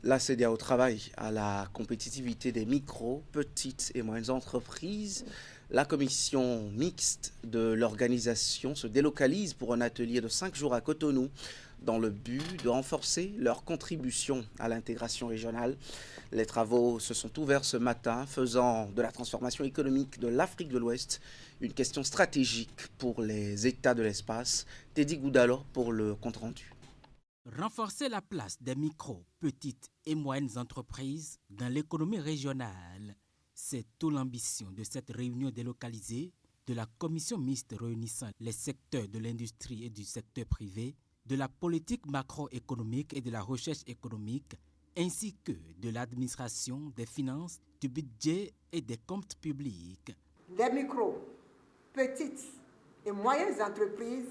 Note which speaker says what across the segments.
Speaker 1: La CEDEAO travaille à la compétitivité des micro, petites et moyennes entreprises. La commission mixte de l'organisation se délocalise pour un atelier de 5 jours à Cotonou dans le but de renforcer leur contribution à l'intégration régionale. Les travaux se sont ouverts ce matin, faisant de la transformation économique de l'Afrique de l'Ouest une question stratégique pour les États de l'espace. Teddy Goudalo pour le compte-rendu.
Speaker 2: Renforcer la place des micro, petites et moyennes entreprises dans l'économie régionale, c'est toute l'ambition de cette réunion délocalisée de la commission mixte réunissant les secteurs de l'industrie et du secteur privé, de la politique macroéconomique et de la recherche économique, ainsi que de l'administration, des finances, du budget et des comptes publics.
Speaker 3: Les micro, petites et moyennes entreprises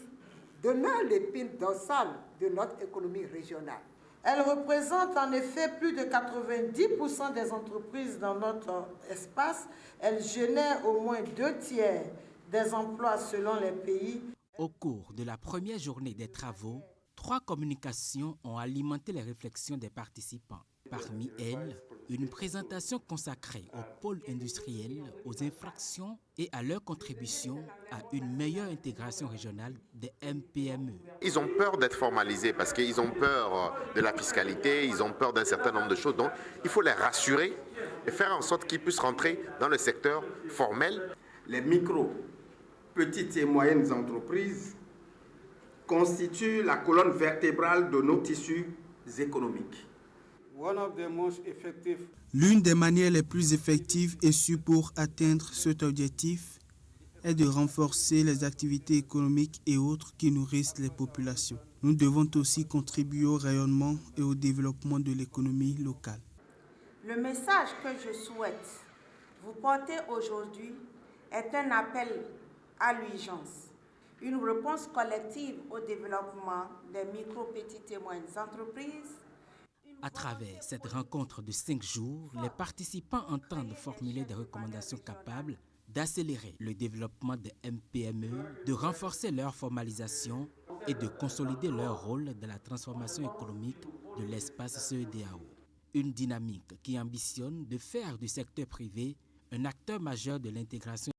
Speaker 3: demeurent l'épine dorsale de notre économie régionale.
Speaker 4: Elles représentent en effet plus de 90% des entreprises dans notre espace. Elles génèrent au moins 2/3 des emplois selon les pays.
Speaker 2: Au cours de la première journée des travaux, 3 communications ont alimenté les réflexions des participants. Parmi elles, une présentation consacrée au pôle industriel, aux infractions et à leur contribution à une meilleure intégration régionale des MPME.
Speaker 5: Ils ont peur d'être formalisés parce qu'ils ont peur de la fiscalité, ils ont peur d'un certain nombre de choses. Donc, il faut les rassurer et faire en sorte qu'ils puissent rentrer dans le secteur formel.
Speaker 6: Les micro, petites et moyennes entreprises constituent la colonne vertébrale de nos tissus économiques.
Speaker 7: L'une des manières les plus effectives et sûres pour atteindre cet objectif est de renforcer les activités économiques et autres qui nourrissent les populations. Nous devons aussi contribuer au rayonnement et au développement de l'économie locale.
Speaker 4: Le message que je souhaite vous porter aujourd'hui est un appel à l'urgence, une réponse collective au développement des micro, petites et moyennes entreprises.
Speaker 2: À travers cette rencontre de 5 jours, les participants entendent formuler des recommandations capables d'accélérer le développement des MPME, de renforcer leur formalisation et de consolider leur rôle dans la transformation économique de l'espace CEDEAO. Une dynamique qui ambitionne de faire du secteur privé un acteur majeur de l'intégration